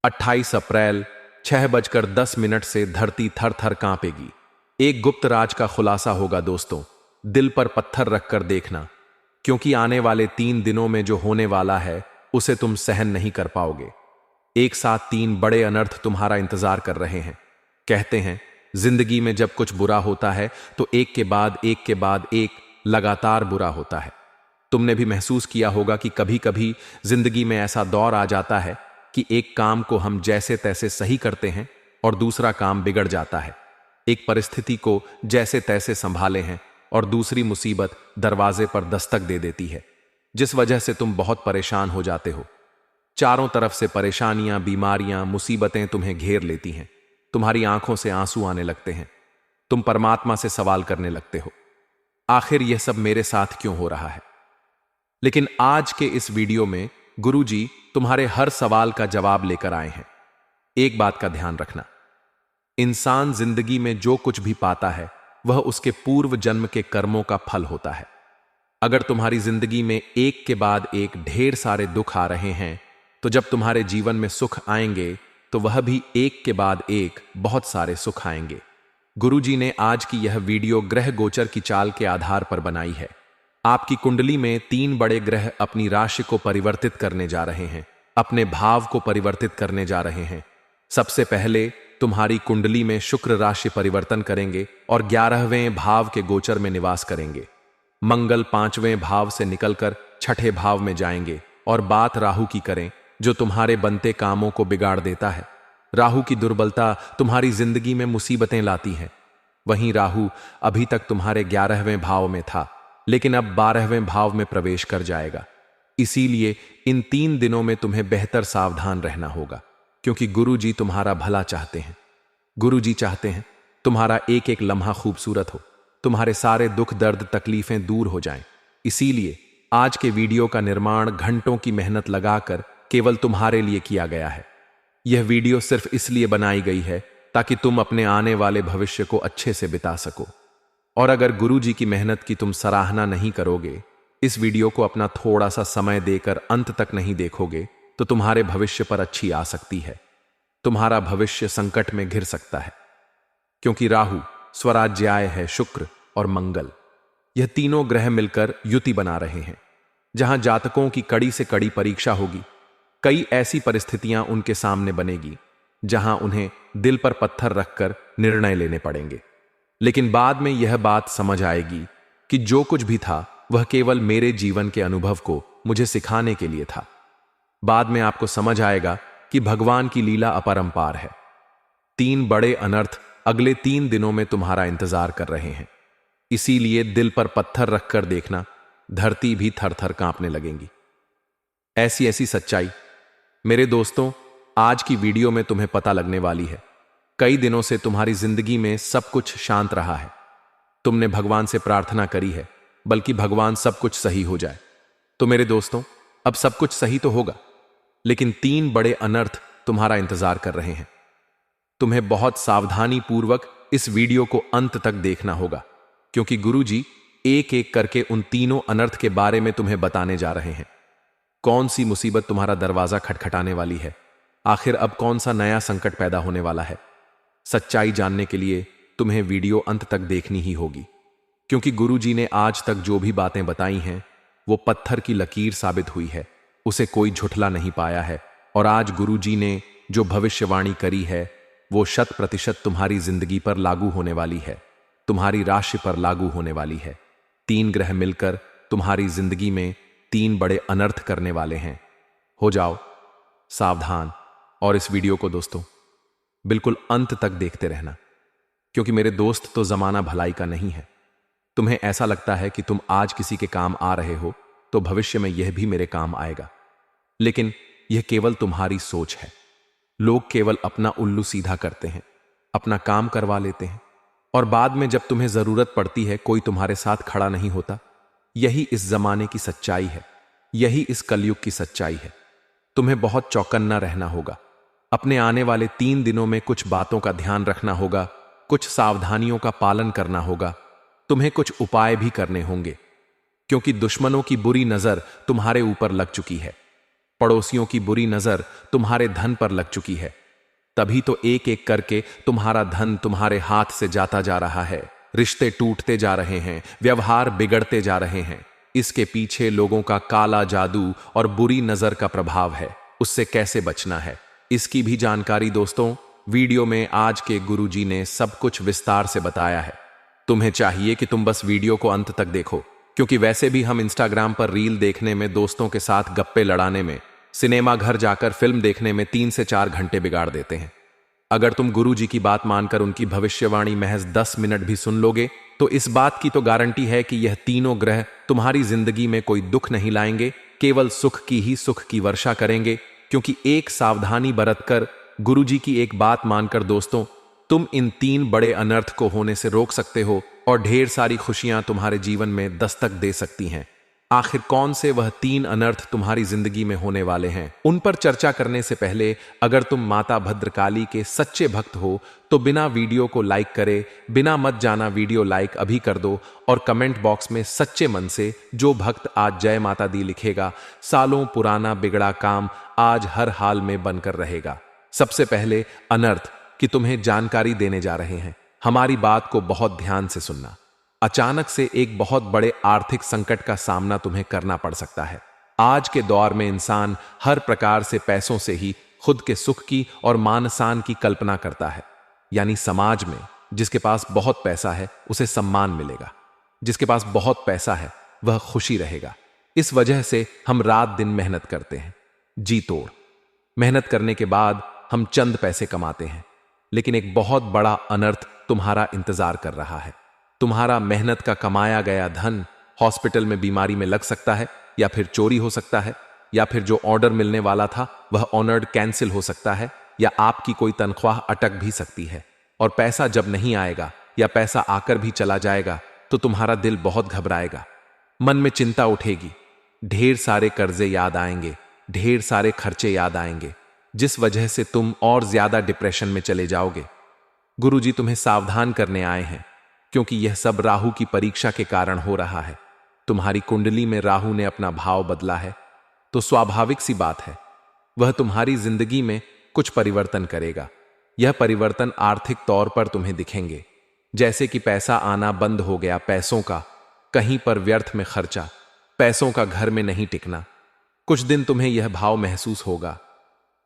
28 अप्रैल 6:10 से धरती थर थर कांपेगी। एक गुप्त राज का खुलासा होगा दोस्तों, दिल पर पत्थर रखकर देखना, क्योंकि आने वाले 3 दिनों में जो होने वाला है उसे तुम सहन नहीं कर पाओगे। एक साथ 3 बड़े अनर्थ तुम्हारा इंतजार कर रहे हैं। कहते हैं जिंदगी में जब कुछ बुरा होता है तो एक के बाद एक लगातार बुरा होता है। तुमने भी महसूस किया होगा कि कभी कभी जिंदगी में ऐसा दौर आ जाता है कि एक काम को हम जैसे तैसे सही करते हैं और दूसरा काम बिगड़ जाता है। एक परिस्थिति को जैसे तैसे संभाले हैं और दूसरी मुसीबत दरवाजे पर दस्तक दे देती है, जिस वजह से तुम बहुत परेशान हो जाते हो। चारों तरफ से परेशानियां, बीमारियां, मुसीबतें तुम्हें घेर लेती हैं। तुम्हारी आंखों से आंसू आने लगते हैं। तुम परमात्मा से सवाल करने लगते हो, आखिर यह सब मेरे साथ क्यों हो रहा है? लेकिन आज के इस वीडियो में गुरुजी तुम्हारे हर सवाल का जवाब लेकर आए हैं। एक बात का ध्यान रखना, इंसान जिंदगी में जो कुछ भी पाता है वह उसके पूर्व जन्म के कर्मों का फल होता है। अगर तुम्हारी जिंदगी में एक के बाद एक ढेर सारे दुख आ रहे हैं, तो जब तुम्हारे जीवन में सुख आएंगे तो वह भी एक के बाद एक बहुत सारे सुख आएंगे। गुरुजी ने आज की यह वीडियो ग्रह गोचर की चाल के आधार पर बनाई है। आपकी कुंडली में 3 बड़े ग्रह अपनी राशि को परिवर्तित करने जा रहे हैं, अपने भाव को परिवर्तित करने जा रहे हैं। सबसे पहले तुम्हारी कुंडली में शुक्र राशि परिवर्तन करेंगे और 11वें भाव के गोचर में निवास करेंगे। मंगल 5वें भाव से निकलकर 6ठे भाव में जाएंगे। और बात राहु की करें, जो तुम्हारे बनते कामों को बिगाड़ देता है। राहु की दुर्बलता तुम्हारी जिंदगी में मुसीबतें लाती है। वहीं राहु अभी तक तुम्हारे 11वें भाव में था, लेकिन अब 12वें भाव में प्रवेश कर जाएगा। इसीलिए इन 3 दिनों में तुम्हें बेहतर सावधान रहना होगा, क्योंकि गुरुजी तुम्हारा भला चाहते हैं। गुरुजी चाहते हैं तुम्हारा एक एक लम्हा खूबसूरत हो, तुम्हारे सारे दुख दर्द तकलीफें दूर हो जाएं। इसीलिए आज के वीडियो का निर्माण घंटों की मेहनत लगाकर केवल तुम्हारे लिए किया गया है। यह वीडियो सिर्फ इसलिए बनाई गई है ताकि तुम अपने आने वाले भविष्य को अच्छे से बिता सको। और अगर गुरुजी की मेहनत की तुम सराहना नहीं करोगे, इस वीडियो को अपना थोड़ा सा समय देकर अंत तक नहीं देखोगे, तो तुम्हारे भविष्य पर अच्छी आ सकती है। तुम्हारा भविष्य संकट में घिर सकता है, क्योंकि राहु स्वराज्याय है, शुक्र और मंगल, यह तीनों ग्रह मिलकर युति बना रहे हैं, जहां जातकों की कड़ी से कड़ी परीक्षा होगी। कई ऐसी परिस्थितियां उनके सामने बनेगी जहां उन्हें दिल पर पत्थर रखकर निर्णय लेने पड़ेंगे। लेकिन बाद में यह बात समझ आएगी कि जो कुछ भी था वह केवल मेरे जीवन के अनुभव को मुझे सिखाने के लिए था। बाद में आपको समझ आएगा कि भगवान की लीला अपरंपार है। 3 बड़े अनर्थ अगले 3 दिनों में तुम्हारा इंतजार कर रहे हैं। इसीलिए दिल पर पत्थर रखकर देखना, धरती भी थर थर कांपने लगेंगी। ऐसी ऐसी सच्चाई मेरे दोस्तों आज की वीडियो में तुम्हें पता लगने वाली है। कई दिनों से तुम्हारी जिंदगी में सब कुछ शांत रहा है। तुमने भगवान से प्रार्थना करी है, बल्कि भगवान सब कुछ सही हो जाए। तो मेरे दोस्तों अब सब कुछ सही तो होगा, लेकिन 3 बड़े अनर्थ तुम्हारा इंतजार कर रहे हैं। तुम्हें बहुत सावधानी पूर्वक इस वीडियो को अंत तक देखना होगा, क्योंकि गुरुजी एक एक करके उन तीनों अनर्थ के बारे में तुम्हें बताने जा रहे हैं। कौन सी मुसीबत तुम्हारा दरवाजा खटखटाने वाली है, आखिर अब कौन सा नया संकट पैदा होने वाला है। सच्चाई जानने के लिए तुम्हें वीडियो अंत तक देखनी ही होगी, क्योंकि गुरुजी ने आज तक जो भी बातें बताई हैं वो पत्थर की लकीर साबित हुई है, उसे कोई झुठला नहीं पाया है। और आज गुरुजी ने जो भविष्यवाणी करी है वो 100% तुम्हारी जिंदगी पर लागू होने वाली है, तुम्हारी राशि पर लागू होने वाली है। 3 ग्रह मिलकर तुम्हारी जिंदगी में 3 बड़े अनर्थ करने वाले हैं। हो जाओ सावधान, और इस वीडियो को दोस्तों बिल्कुल अंत तक देखते रहना, क्योंकि मेरे दोस्त तो जमाना भलाई का नहीं है। तुम्हें ऐसा लगता है कि तुम आज किसी के काम आ रहे हो तो भविष्य में यह भी मेरे काम आएगा, लेकिन यह केवल तुम्हारी सोच है। लोग केवल अपना उल्लू सीधा करते हैं, अपना काम करवा लेते हैं, और बाद में जब तुम्हें जरूरत पड़ती है कोई तुम्हारे साथ खड़ा नहीं होता। यही इस जमाने की सच्चाई है, यही इस कलयुग की सच्चाई है। तुम्हें बहुत चौकन्ना रहना होगा। अपने आने वाले 3 दिनों में कुछ बातों का ध्यान रखना होगा, कुछ सावधानियों का पालन करना होगा, तुम्हें कुछ उपाय भी करने होंगे, क्योंकि दुश्मनों की बुरी नजर तुम्हारे ऊपर लग चुकी है। पड़ोसियों की बुरी नजर तुम्हारे धन पर लग चुकी है, तभी तो एक एक करके तुम्हारा धन तुम्हारे हाथ से जाता जा रहा है, रिश्ते टूटते जा रहे हैं, व्यवहार बिगड़ते जा रहे हैं। इसके पीछे लोगों का काला जादू और बुरी नजर का प्रभाव है। उससे कैसे बचना है, इसकी भी जानकारी दोस्तों वीडियो में आज के गुरुजी ने सब कुछ विस्तार से बताया है। तुम्हें चाहिए कि तुम बस वीडियो को अंत तक देखो, क्योंकि वैसे भी हम इंस्टाग्राम पर रील देखने में, दोस्तों के साथ गप्पे लड़ाने में, सिनेमा घर जाकर फिल्म देखने में 3 से 4 घंटे बिगाड़ देते हैं। अगर तुम गुरुजी की बात मानकर उनकी भविष्यवाणी महज 10 मिनट भी सुन लोगे तो इस बात की तो गारंटी है कि यह तीनों ग्रह तुम्हारी जिंदगी में कोई दुख नहीं लाएंगे, केवल सुख की ही सुख की वर्षा करेंगे। क्योंकि एक सावधानी बरतकर, गुरुजी की एक बात मानकर दोस्तों, तुम इन 3 बड़े अनर्थ को होने से रोक सकते हो और ढेर सारी खुशियां तुम्हारे जीवन में दस्तक दे सकती हैं। आखिर कौन से वह 3 अनर्थ तुम्हारी जिंदगी में होने वाले हैं, उन पर चर्चा करने से पहले अगर तुम माता भद्रकाली के सच्चे भक्त हो तो बिना वीडियो को लाइक करे बिना मत जाना, वीडियो लाइक अभी कर दो और कमेंट बॉक्स में सच्चे मन से जो भक्त आज जय माता दी लिखेगा, सालों पुराना बिगड़ा काम आज हर हाल में बनकर रहेगा। सबसे पहले अनर्थ कि तुम्हें जानकारी देने जा रहे हैं, हमारी बात को बहुत ध्यान से सुनना। अचानक से एक बहुत बड़े आर्थिक संकट का सामना तुम्हें करना पड़ सकता है। आज के दौर में इंसान हर प्रकार से पैसों से ही खुद के सुख की और मान सम्मान की कल्पना करता है। यानी समाज में जिसके पास बहुत पैसा है उसे सम्मान मिलेगा, जिसके पास बहुत पैसा है वह खुशी रहेगा। इस वजह से हम रात दिन मेहनत करते हैं, जी तोड़ मेहनत करने के बाद हम चंद पैसे कमाते हैं, लेकिन एक बहुत बड़ा अनर्थ तुम्हारा इंतजार कर रहा है। तुम्हारा मेहनत का कमाया गया धन हॉस्पिटल में बीमारी में लग सकता है, या फिर चोरी हो सकता है, या फिर जो ऑर्डर मिलने वाला था वह ऑर्डर कैंसिल हो सकता है, या आपकी कोई तनख्वाह अटक भी सकती है। और पैसा जब नहीं आएगा या पैसा आकर भी चला जाएगा तो तुम्हारा दिल बहुत घबराएगा, मन में चिंता उठेगी, ढेर सारे कर्जे याद आएंगे, ढेर सारे खर्चे याद आएंगे, जिस वजह से तुम और ज्यादा डिप्रेशन में चले जाओगे। गुरुजी तुम्हें सावधान करने आए हैं, क्योंकि यह सब राहु की परीक्षा के कारण हो रहा है। तुम्हारी कुंडली में राहु ने अपना भाव बदला है, तो स्वाभाविक सी बात है वह तुम्हारी जिंदगी में कुछ परिवर्तन करेगा। यह परिवर्तन आर्थिक तौर पर तुम्हें दिखेंगे, जैसे कि पैसा आना बंद हो गया, पैसों का कहीं पर व्यर्थ में खर्चा, पैसों का घर में नहीं टिकना। कुछ दिन तुम्हें यह भाव महसूस होगा,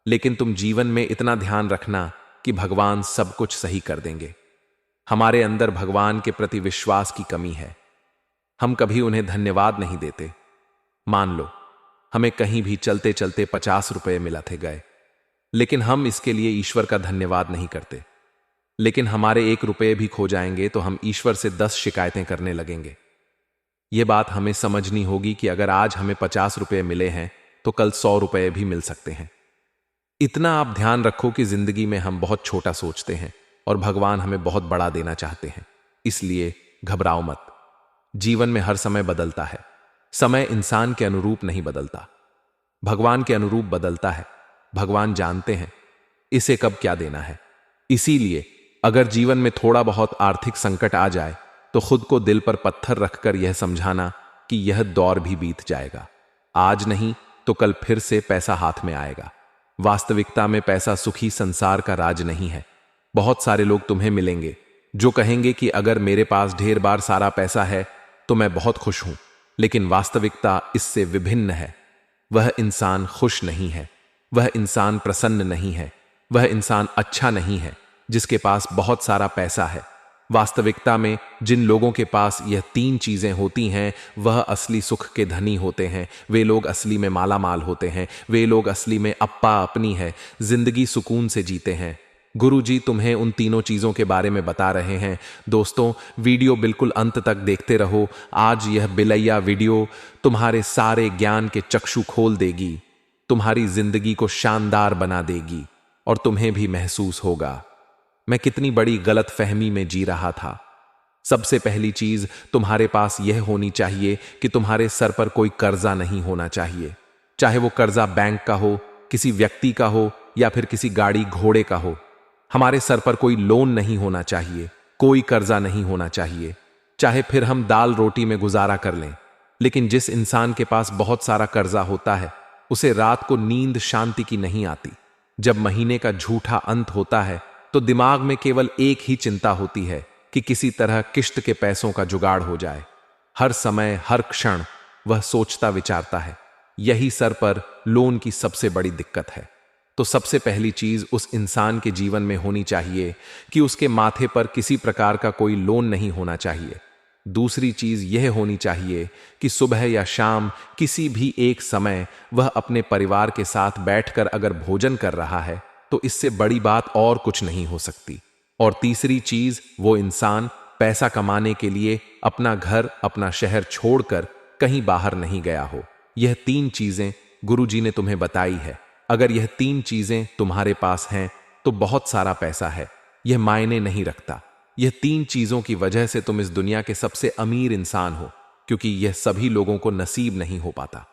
लेकिन तुम जीवन में इतना ध्यान रखना कि भगवान सब कुछ सही कर देंगे। हमारे अंदर भगवान के प्रति विश्वास की कमी है, हम कभी उन्हें धन्यवाद नहीं देते। मान लो हमें कहीं भी चलते चलते 50 रुपए मिला थे गए, लेकिन हम इसके लिए ईश्वर का धन्यवाद नहीं करते। लेकिन हमारे 1 रुपये भी खो जाएंगे तो हम ईश्वर से 10 शिकायतें करने लगेंगे। यह बात हमें समझनी होगी कि अगर आज हमें 50 रुपये मिले हैं तो कल 100 रुपये भी मिल सकते हैं। इतना आप ध्यान रखो कि जिंदगी में हम बहुत छोटा सोचते हैं और भगवान हमें बहुत बड़ा देना चाहते हैं। इसलिए घबराओ मत, जीवन में हर समय बदलता है, समय इंसान के अनुरूप नहीं बदलता, भगवान के अनुरूप बदलता है। भगवान जानते हैं इसे कब क्या देना है। इसीलिए अगर जीवन में थोड़ा बहुत आर्थिक संकट आ जाए तो खुद को दिल पर पत्थर रखकर यह समझाना कि यह दौर भी बीत जाएगा, आज नहीं तो कल फिर से पैसा हाथ में आएगा। वास्तविकता में पैसा सुखी संसार का राज नहीं है। बहुत सारे लोग तुम्हें मिलेंगे जो कहेंगे कि अगर मेरे पास ढेर बार सारा पैसा है तो मैं बहुत खुश हूं, लेकिन वास्तविकता इससे विभिन्न है। वह इंसान खुश नहीं है, वह इंसान प्रसन्न नहीं है, वह इंसान अच्छा नहीं है जिसके पास बहुत सारा पैसा है। वास्तविकता में जिन लोगों के पास यह 3 चीजें होती हैं वह असली सुख के धनी होते हैं। वे लोग असली में माला माल होते हैं, वे लोग असली में अप्पा अपनी है, जिंदगी सुकून से जीते हैं। गुरुजी तुम्हें उन तीनों चीजों के बारे में बता रहे हैं। दोस्तों वीडियो बिल्कुल अंत तक देखते रहो। आज यह बिलैया वीडियो तुम्हारे सारे ज्ञान के चक्षु खोल देगी, तुम्हारी जिंदगी को शानदार बना देगी और तुम्हें भी महसूस होगा मैं कितनी बड़ी गलत फहमी में जी रहा था। सबसे पहली चीज तुम्हारे पास यह होनी चाहिए कि तुम्हारे सर पर कोई कर्जा नहीं होना चाहिए, चाहे वो कर्जा बैंक का हो, किसी व्यक्ति का हो या फिर किसी गाड़ी घोड़े का हो। हमारे सर पर कोई लोन नहीं होना चाहिए, कोई कर्जा नहीं होना चाहिए, चाहे फिर हम दाल रोटी में गुजारा कर लें। लेकिन जिस इंसान के पास बहुत सारा कर्जा होता है उसे रात को नींद शांति की नहीं आती। जब महीने का झूठा अंत होता है तो दिमाग में केवल एक ही चिंता होती है कि किसी तरह किश्त के पैसों का जुगाड़ हो जाए। हर समय हर क्षण वह सोचता विचारता है। यही सर पर लोन की सबसे बड़ी दिक्कत है। तो सबसे पहली चीज उस इंसान के जीवन में होनी चाहिए कि उसके माथे पर किसी प्रकार का कोई लोन नहीं होना चाहिए। दूसरी चीज यह होनी चाहिए कि सुबह या शाम किसी भी एक समय वह अपने परिवार के साथ बैठकर अगर भोजन कर रहा है तो इससे बड़ी बात और कुछ नहीं हो सकती। और तीसरी चीज, वो इंसान पैसा कमाने के लिए अपना घर अपना शहर छोड़कर कहीं बाहर नहीं गया हो। यह 3 चीजें गुरुजी ने तुम्हें बताई है। अगर यह 3 चीजें तुम्हारे पास हैं तो बहुत सारा पैसा है, यह मायने नहीं रखता। यह 3 चीजों की वजह से तुम इस दुनिया के सबसे अमीर इंसान हो, क्योंकि यह सभी लोगों को नसीब नहीं हो पाता।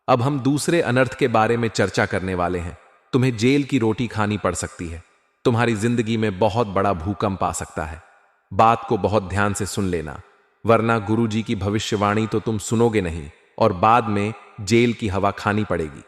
अब हम दूसरे अनर्थ के बारे में चर्चा करने वाले हैं। तुम्हें जेल की रोटी खानी पड़ सकती है। तुम्हारी जिंदगी में बहुत बड़ा भूकंप आ सकता है। बात को बहुत ध्यान से सुन लेना, वरना गुरुजी की भविष्यवाणी तो तुम सुनोगे नहीं और बाद में जेल की हवा खानी पड़ेगी।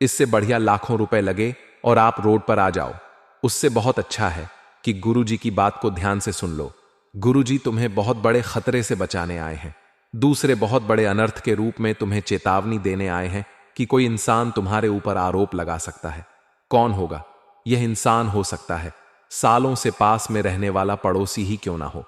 इससे बढ़िया लाखों रुपए लगे और आप रोड पर आ जाओ। उससे बहुत अच्छा है कि गुरुजी की बात को ध्यान से सुन लो। गुरुजी तुम्हें बहुत बड़े खतरे से बचाने आए हैं। दूसरे बहुत बड़े अनर्थ के रूप में तुम्हें चेतावनी देने आए हैं कि कोई इंसान तुम्हारे ऊपर आरोप लगा सकता है। कौन होगा? यह इंसान हो सकता है सालों से पास में रहने वाला पड़ोसी ही क्यों ना हो।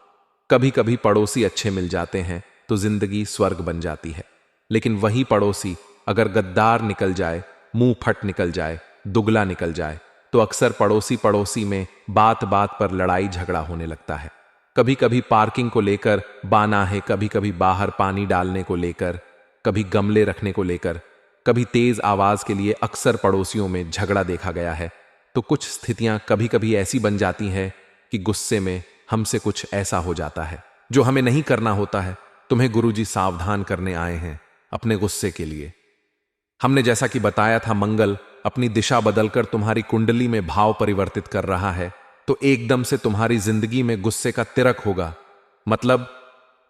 कभी कभी पड़ोसी अच्छे मिल जाते हैं तो जिंदगी स्वर्ग बन जाती है, लेकिन वही पड़ोसी अगर गद्दार निकल जाए, मुंह फट निकल जाए, दुगला निकल जाए, तो अक्सर पड़ोसी पड़ोसी में बात बात पर लड़ाई झगड़ा होने लगता है। कभी कभी पार्किंग को लेकर बाना है, कभी कभी बाहर पानी डालने को लेकर, कभी गमले रखने को लेकर, कभी तेज आवाज के लिए अक्सर पड़ोसियों में झगड़ा देखा गया है। तो कुछ स्थितियां कभी कभी ऐसी बन जाती हैं कि गुस्से में हमसे कुछ ऐसा हो जाता है जो हमें नहीं करना होता है। तुम्हें गुरुजी सावधान करने आए हैं अपने गुस्से के लिए। हमने जैसा कि बताया था, मंगल अपनी दिशा बदलकर तुम्हारी कुंडली में भाव परिवर्तित कर रहा है, तो एकदम से तुम्हारी जिंदगी में गुस्से का तिरक होगा। मतलब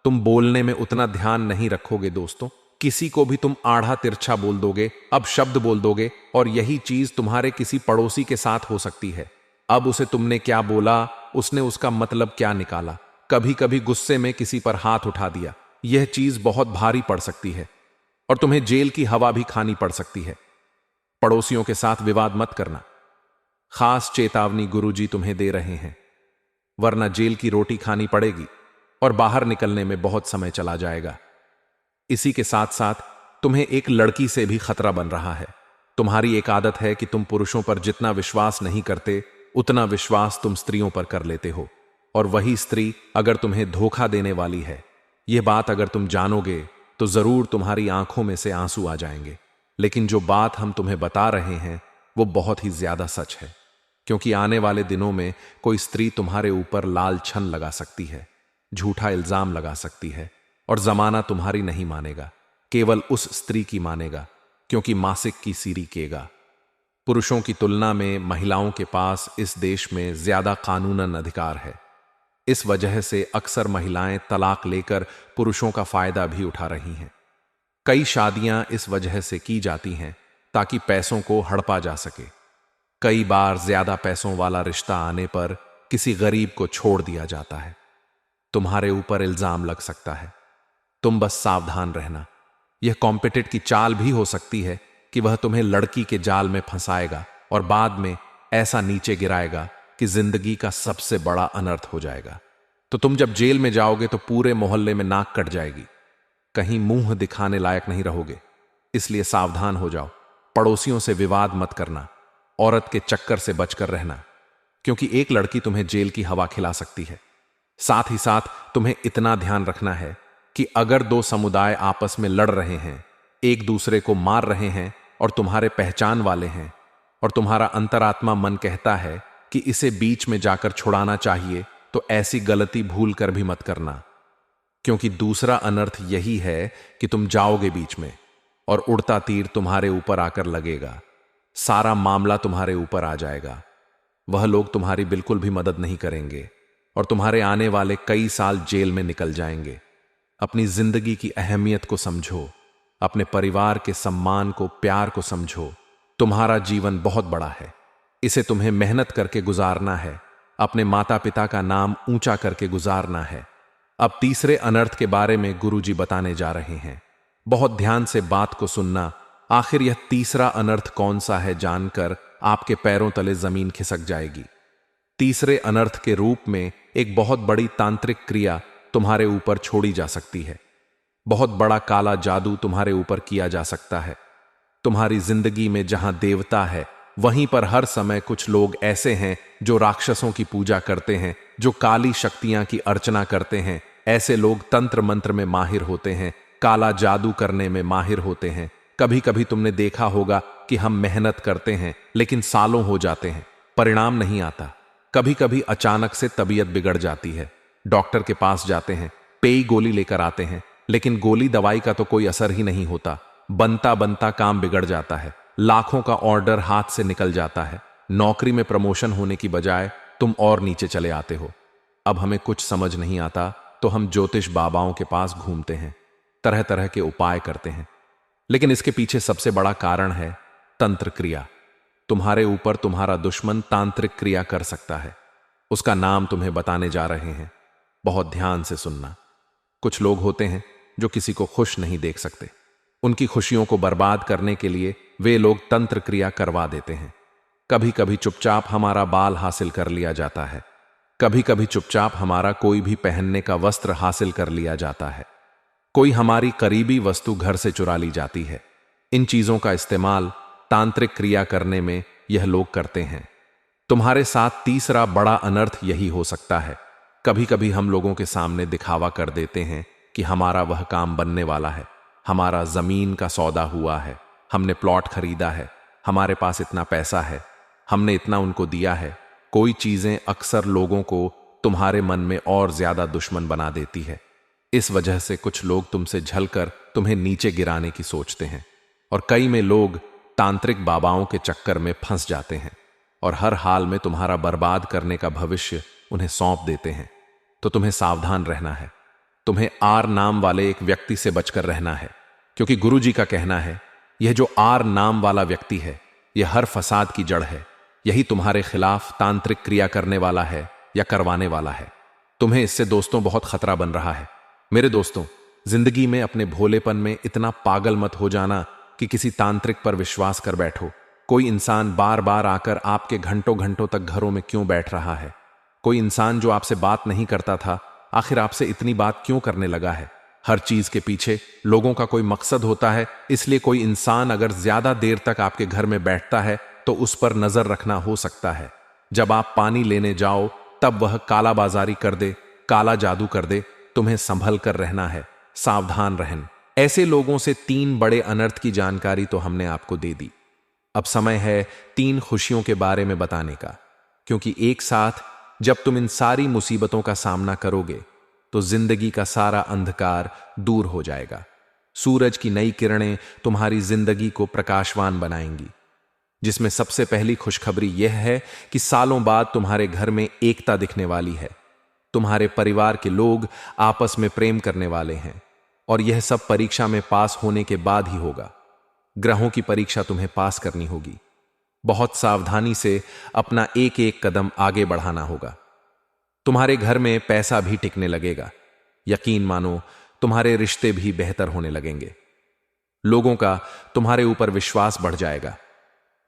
तुम बोलने में उतना ध्यान नहीं रखोगे दोस्तों। किसी को भी तुम आढ़ा तिरछा बोल दोगे, अब शब्द बोल दोगे, और यही चीज तुम्हारे किसी पड़ोसी के साथ हो सकती है। अब उसे तुमने क्या बोला, उसने उसका मतलब क्या निकाला। कभी कभी गुस्से में किसी पर हाथ उठा दिया। यह चीज बहुत भारी पड़ सकती है और तुम्हें जेल की हवा भी खानी पड़ सकती है। पड़ोसियों के साथ विवाद मत करना। खास चेतावनी गुरुजी तुम्हें दे रहे हैं, वरना जेल की रोटी खानी पड़ेगी और बाहर निकलने में बहुत समय चला जाएगा। इसी के साथ साथ तुम्हें एक लड़की से भी खतरा बन रहा है। तुम्हारी एक आदत है कि तुम पुरुषों पर जितना विश्वास नहीं करते, उतना विश्वास तुम स्त्रियों पर कर लेते हो। और वही स्त्री अगर तुम्हें धोखा देने वाली है, यह बात अगर तुम जानोगे तो जरूर तुम्हारी आंखों में से आंसू आ जाएंगे। लेकिन जो बात हम तुम्हें बता रहे हैं वो बहुत ही ज्यादा सच है, क्योंकि आने वाले दिनों में कोई स्त्री तुम्हारे ऊपर लाल छन लगा सकती है, झूठा इल्जाम लगा सकती है, और जमाना तुम्हारी नहीं मानेगा, केवल उस स्त्री की मानेगा, क्योंकि मासिक की सीरी केगा। पुरुषों की तुलना में महिलाओं के पास इस देश में ज्यादा कानूनन अधिकार है। इस वजह से अक्सर महिलाएं तलाक लेकर पुरुषों का फायदा भी उठा रही हैं। कई शादियां इस वजह से की जाती हैं ताकि पैसों को हड़पा जा सके। कई बार ज्यादा पैसों वाला रिश्ता आने पर किसी गरीब को छोड़ दिया जाता है। तुम्हारे ऊपर इल्जाम लग सकता है, तुम बस सावधान रहना। यह कॉम्पिटिट की चाल भी हो सकती है कि वह तुम्हें लड़की के जाल में फंसाएगा और बाद में ऐसा नीचे गिराएगा कि जिंदगी का सबसे बड़ा अनर्थ हो जाएगा। तो तुम जब जेल में जाओगे तो पूरे मोहल्ले में नाक कट जाएगी, कहीं मुंह दिखाने लायक नहीं रहोगे। इसलिए सावधान हो जाओ। पड़ोसियों से विवाद मत करना, औरत के चक्कर से बचकर रहना, क्योंकि एक लड़की तुम्हें जेल की हवा खिला सकती है। साथ ही साथ तुम्हें इतना ध्यान रखना है कि अगर 2 समुदाय आपस में लड़ रहे हैं, एक दूसरे को मार रहे हैं और तुम्हारे पहचान वाले हैं, और तुम्हारा अंतरात्मा मन कहता है कि इसे बीच में जाकर छुड़ाना चाहिए, तो ऐसी गलती भूल कर भी मत करना, क्योंकि दूसरा अनर्थ यही है कि तुम जाओगे बीच में और उड़ता तीर तुम्हारे ऊपर आकर लगेगा। सारा मामला तुम्हारे ऊपर आ जाएगा। वह लोग तुम्हारी बिल्कुल भी मदद नहीं करेंगे और तुम्हारे आने वाले कई साल जेल में निकल जाएंगे। अपनी जिंदगी की अहमियत को समझो। अपने परिवार के सम्मान को, प्यार को समझो। तुम्हारा जीवन बहुत बड़ा है, इसे तुम्हें मेहनत करके गुजारना है, अपने माता पिता का नाम ऊंचा करके गुजारना है। अब तीसरे अनर्थ के बारे में गुरुजी बताने जा रहे हैं। बहुत ध्यान से बात को सुनना। आखिर यह तीसरा अनर्थ कौन सा है जानकर आपके पैरों तले जमीन खिसक जाएगी। तीसरे अनर्थ के रूप में एक बहुत बड़ी तांत्रिक क्रिया तुम्हारे ऊपर छोड़ी जा सकती है। बहुत बड़ा काला जादू तुम्हारे ऊपर किया जा सकता है। तुम्हारी जिंदगी में जहां देवता है, वहीं पर हर समय कुछ लोग ऐसे हैं जो राक्षसों की पूजा करते हैं, जो काली शक्तियां की अर्चना करते हैं। ऐसे लोग तंत्र मंत्र में माहिर होते हैं, काला जादू करने में माहिर होते हैं। कभी कभी तुमने देखा होगा कि हम मेहनत करते हैं लेकिन सालों हो जाते हैं, परिणाम नहीं आता। कभी कभी अचानक से तबीयत बिगड़ जाती है, डॉक्टर के पास जाते हैं, पेई गोली लेकर आते हैं, लेकिन गोली दवाई का तो कोई असर ही नहीं होता। बनता बनता काम बिगड़ जाता है, लाखों का ऑर्डर हाथ से निकल जाता है। नौकरी में प्रमोशन होने की बजाय तुम और नीचे चले आते हो। अब हमें कुछ समझ नहीं आता तो हम ज्योतिष बाबाओं के पास घूमते हैं, तरह तरह के उपाय करते हैं, लेकिन इसके पीछे सबसे बड़ा कारण है तंत्र क्रिया। तुम्हारे ऊपर तुम्हारा दुश्मन तांत्रिक क्रिया कर सकता है। उसका नाम तुम्हें बताने जा रहे हैं, बहुत ध्यान से सुनना। कुछ लोग होते हैं जो किसी को खुश नहीं देख सकते। उनकी खुशियों को बर्बाद करने के लिए वे लोग तंत्र क्रिया करवा देते हैं। कभी कभी चुपचाप हमारा बाल हासिल कर लिया जाता है, कभी कभी चुपचाप हमारा कोई भी पहनने का वस्त्र हासिल कर लिया जाता है, कोई हमारी करीबी वस्तु घर से चुरा ली जाती है। इन चीजों का इस्तेमाल तांत्रिक क्रिया करने में यह लोग करते हैं। तुम्हारे साथ तीसरा बड़ा अनर्थ यही हो सकता है। कभी कभी हम लोगों के सामने दिखावा कर देते हैं कि हमारा वह काम बनने वाला है, हमारा जमीन का सौदा हुआ है, हमने प्लॉट खरीदा है, हमारे पास इतना पैसा है, हमने इतना उनको दिया है। कोई चीजें अक्सर लोगों को तुम्हारे मन में और ज्यादा दुश्मन बना देती है। इस वजह से कुछ लोग तुमसे झलकर तुम्हें नीचे गिराने की सोचते हैं, और कई में लोग तांत्रिक बाबाओं के चक्कर में फंस जाते हैं और हर हाल में तुम्हारा बर्बाद करने का भविष्य उन्हें सौंप देते हैं। तो तुम्हें सावधान रहना है। तुम्हें आर नाम वाले एक व्यक्ति से बचकर रहना है, क्योंकि गुरुजी का कहना है यह जो आर नाम वाला व्यक्ति है, यह हर फसाद की जड़ है। यही तुम्हारे खिलाफ तांत्रिक क्रिया करने वाला है या करवाने वाला है। तुम्हें इससे दोस्तों बहुत खतरा बन रहा है। मेरे दोस्तों, जिंदगी में अपने भोलेपन में इतना पागल मत हो जाना कि किसी तांत्रिक पर विश्वास कर बैठो। कोई इंसान बार बार आकर आपके घंटों घंटों तक घरों में क्यों बैठ रहा है? कोई इंसान जो आपसे बात नहीं करता था, आखिर आपसे इतनी बात क्यों करने लगा है? हर चीज के पीछे लोगों का कोई मकसद होता है, इसलिए कोई इंसान अगर ज्यादा देर तक आपके घर में बैठता है तो उस पर नजर रखना हो सकता है। जब आप पानी लेने जाओ तब वह काला बाजारी कर दे, काला जादू कर दे। तुम्हें संभल कर रहना है, सावधान रहन। ऐसे लोगों से 3 बड़े अनर्थ की जानकारी तो हमने आपको दे दी। अब समय है 3 खुशियों के बारे में बताने का, क्योंकि एक साथ जब तुम इन सारी मुसीबतों का सामना करोगे तो जिंदगी का सारा अंधकार दूर हो जाएगा। सूरज की नई किरणें तुम्हारी जिंदगी को प्रकाशवान बनाएंगी, जिसमें सबसे पहली खुशखबरी यह है कि सालों बाद तुम्हारे घर में एकता दिखने वाली है। तुम्हारे परिवार के लोग आपस में प्रेम करने वाले हैं, और यह सब परीक्षा में पास होने के बाद ही होगा। ग्रहों की परीक्षा तुम्हें पास करनी होगी। बहुत सावधानी से अपना एक एक कदम आगे बढ़ाना होगा। तुम्हारे घर में पैसा भी टिकने लगेगा। यकीन मानो, तुम्हारे रिश्ते भी बेहतर होने लगेंगे। लोगों का तुम्हारे ऊपर विश्वास बढ़ जाएगा।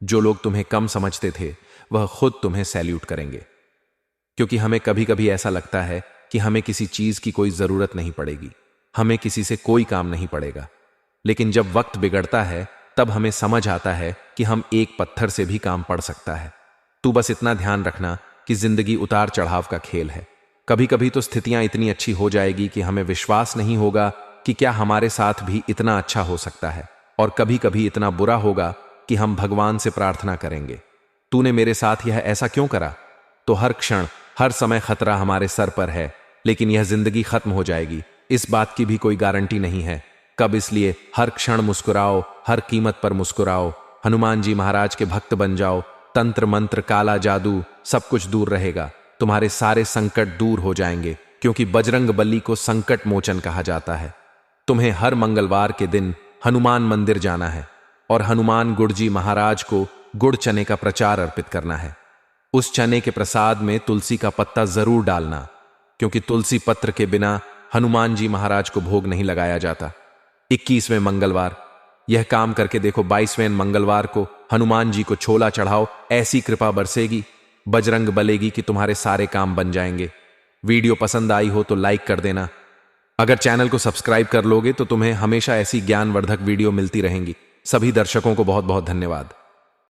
जो लोग तुम्हें कम समझते थे वह खुद तुम्हें सैल्यूट करेंगे, क्योंकि हमें कभी कभी ऐसा लगता है कि हमें किसी चीज की कोई जरूरत नहीं पड़ेगी, हमें किसी से कोई काम नहीं पड़ेगा। लेकिन जब वक्त बिगड़ता है तब हमें समझ आता है कि हम एक पत्थर से भी काम पड़ सकता है। तू बस इतना ध्यान रखना कि जिंदगी उतार चढ़ाव का खेल है। कभी कभी तो स्थितियां इतनी अच्छी हो जाएगी कि हमें विश्वास नहीं होगा कि क्या हमारे साथ भी इतना अच्छा हो सकता है, और कभी कभी इतना बुरा होगा कि हम भगवान से प्रार्थना करेंगे, तूने मेरे साथ यह ऐसा क्यों करा? तो हर क्षण हर समय खतरा हमारे सर पर है, लेकिन यह जिंदगी खत्म हो जाएगी, इस बात की भी कोई गारंटी नहीं है कब। इसलिए हर क्षण मुस्कुराओ, हर कीमत पर मुस्कुराओ। हनुमान जी महाराज के भक्त बन जाओ। तंत्र मंत्र, काला जादू सब कुछ दूर रहेगा। तुम्हारे सारे संकट दूर हो जाएंगे, क्योंकि बजरंग बली को संकट मोचन कहा जाता है। तुम्हें हर मंगलवार के दिन हनुमान मंदिर जाना है और हनुमान गुड़ जी महाराज को गुड़ चने का प्रचार अर्पित करना है। उस चने के प्रसाद में तुलसी का पत्ता जरूर डालना, क्योंकि तुलसी पत्र के बिना हनुमान जी महाराज को भोग नहीं लगाया जाता। 21वें मंगलवार यह काम करके देखो। 22वें मंगलवार को हनुमान जी को छोला चढ़ाओ, ऐसी कृपा बरसेगी, बजरंग बलेगी कि तुम्हारे सारे काम बन जाएंगे। वीडियो पसंद आई हो तो लाइक कर देना। अगर चैनल को सब्सक्राइब कर लोगे तो तुम्हें हमेशा ऐसी ज्ञानवर्धक वीडियो मिलती रहेंगी। सभी दर्शकों को बहुत बहुत धन्यवाद।